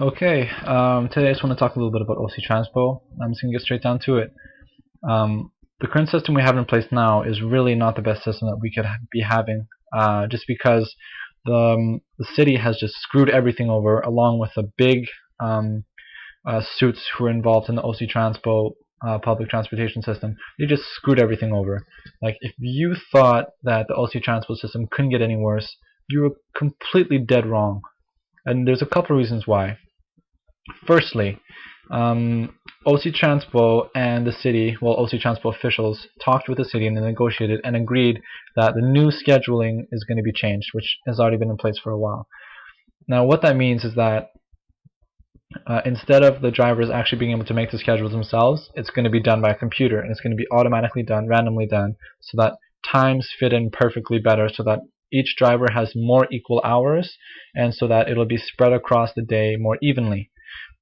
Okay, today I just want to talk a little bit about OC Transpo. I'm just going to get straight down to it. The current system we have in place now is really not the best system that we could be having, just because the city has just screwed everything over, along with the big suits who are involved in the OC Transpo public transportation system. They just screwed everything over. Like, if you thought that the OC Transpo system couldn't get any worse, you were completely dead wrong. And there's a couple of reasons why. Firstly, OC Transpo and the city, well, OC Transpo officials talked with the city and they negotiated and agreed that the new scheduling is going to be changed, which has already been in place for a while. Now, what that means is that instead of the drivers actually being able to make the schedules themselves, it's going to be done by a computer, and it's going to be automatically done, randomly done, so that times fit in perfectly better, so that each driver has more equal hours, and so that it'll be spread across the day more evenly.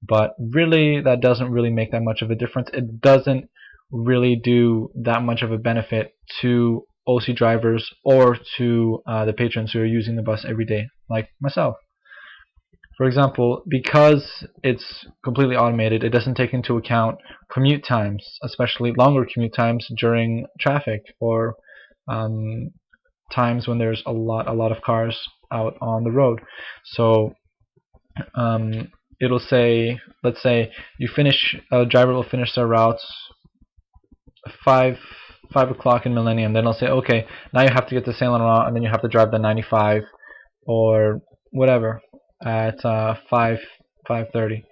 But really, that doesn't really make that much of a difference. It doesn't really do that much of a benefit to OC drivers or to the patrons who are using the bus every day, like myself. For example, because it's completely automated, it doesn't take into account commute times, especially longer commute times during traffic, or times when there's a lot of cars out on the road. So it'll say, let's say a driver will finish their routes 5 o'clock in Millennium. Then it'll say, okay, now you have to get to Saint Laurent, and then you have to drive the 95 or whatever at 5:30.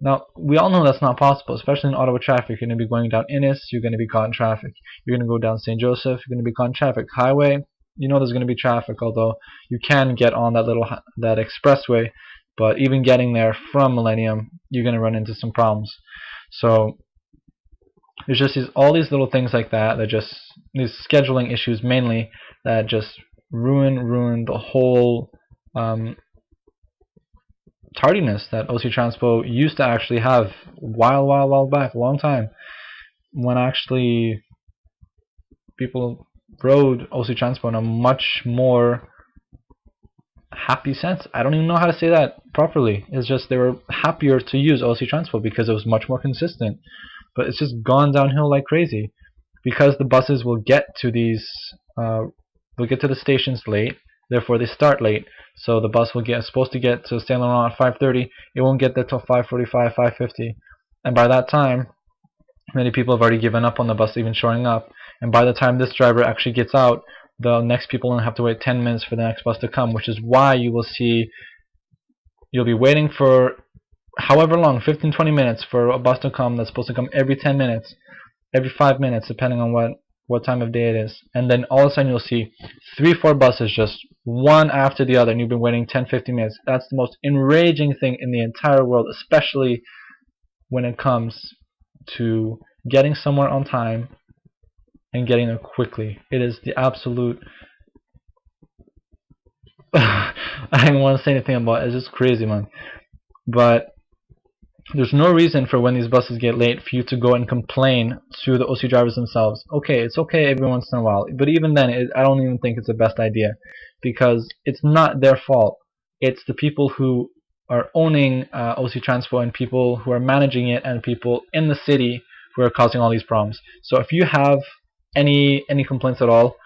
Now, we all know that's not possible, especially in Ottawa traffic. You're going to be going down Innis, you're going to be caught in traffic. You're going to go down St. Joseph, you're going to be caught in traffic. Highway, you know there's going to be traffic, although you can get on that expressway, but even getting there from Millennium, you're going to run into some problems. So there's just all these little things like that, these scheduling issues mainly, that just ruin the whole tardiness that OC Transpo used to actually have while back, a long time, when actually people rode OC Transpo in a much more happy sense. I don't even know how to say that properly. It's just they were happier to use OC Transpo because it was much more consistent. But it's just gone downhill like crazy, because the buses will get to the stations late, therefore they start late. So the bus supposed to get to Saint Laurent at 5:30. It won't get there till 5:45, 5:50, and by that time, many people have already given up on the bus even showing up. And by the time this driver actually gets out, the next people will have to wait 10 minutes for the next bus to come, which is why you'll be waiting for however long, 15-20 minutes, for a bus to come that's supposed to come every 10 minutes, every 5 minutes, depending on what time of day it is. And then all of a sudden you'll see 3-4 buses just one after the other, and you've been waiting 10-15 minutes. That's the most enraging thing in the entire world, especially when it comes to getting somewhere on time and getting there quickly. It is the absolute I don't want to say anything about it. It's just crazy, man. But there's no reason for, when these buses get late, for you to go and complain to the OC drivers themselves. Okay, it's okay every once in a while, but even then, I don't even think it's the best idea, because it's not their fault. It's the people who are owning OC Transpo, and people who are managing it, and people in the city who are causing all these problems. So if you have any complaints at all,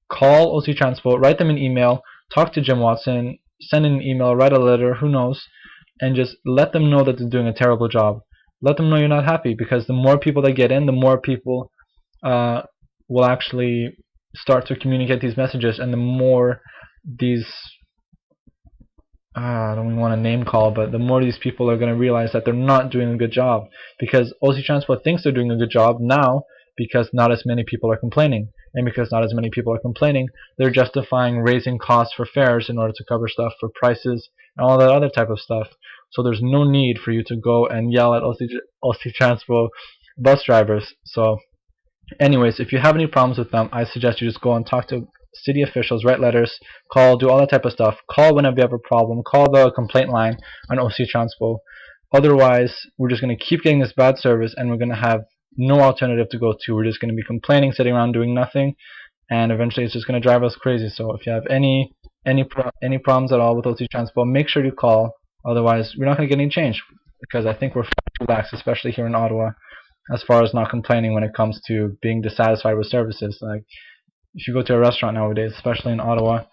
call OC Transpo, write them an email, talk to Jim Watson, send an email, write a letter, who knows, and just let them know that they're doing a terrible job. Let them know you're not happy, because the more people that get in, the more people will actually start to communicate these messages, and the more these I don't even want to name call, but the more these people are going to realize that they're not doing a good job, because OC Transport thinks they're doing a good job now because not as many people are complaining, and because not as many people are complaining, they're justifying raising costs for fares in order to cover stuff for prices and all that other type of stuff. So there's no need for you to go and yell at OC Transport bus drivers. So anyways, if you have any problems with them, I suggest you just go and talk to city officials, write letters, call, do all that type of stuff. Call whenever you have a problem. Call the complaint line on OC Transpo. Otherwise, we're just going to keep getting this bad service, and we're going to have no alternative to go to. We're just going to be complaining, sitting around doing nothing, and eventually it's just going to drive us crazy. So if you have any problems at all with OC Transpo, make sure you call. Otherwise, we're not going to get any change, because I think we're too lax, especially here in Ottawa, as far as not complaining when it comes to being dissatisfied with services. Like, if you go to a restaurant nowadays, especially in Ottawa,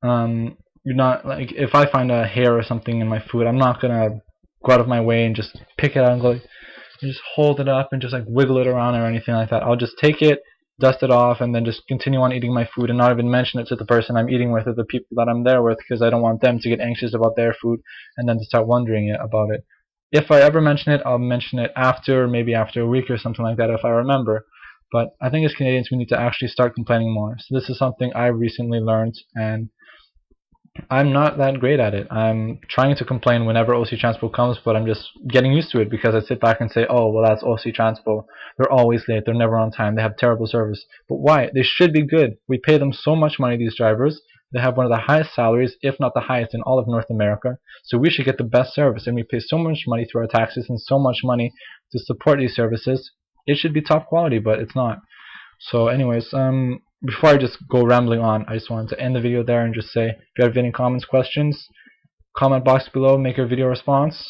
you're not, like, if I find a hair or something in my food, I'm not gonna go out of my way and just pick it out and go, and just hold it up and just like wiggle it around or anything like that. I'll just take it, dust it off, and then just continue on eating my food and not even mention it to the person I'm eating with or the people that I'm there with, because I don't want them to get anxious about their food and then to start wondering about it. If I ever mention it, I'll mention it after, maybe after a week or something like that if I remember. But I think as Canadians we need to actually start complaining more. So this is something I recently learned, and I'm not that great at it. I'm trying to complain whenever OC Transport comes, but I'm just getting used to it because I sit back and say, oh, well, that's OC Transport. They're always late. They're never on time. They have terrible service. But why? They should be good. We pay them so much money, these drivers. They have one of the highest salaries, if not the highest, in all of North America. So we should get the best service. And we pay so much money through our taxes and so much money to support these services. It should be top quality, but it's not. So anyways, before I just go rambling on, I just wanted to end the video there and just say, if you have any comments, questions, comment box below, make your video response.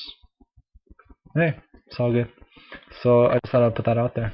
Hey, it's all good. So I just thought I'd put that out there.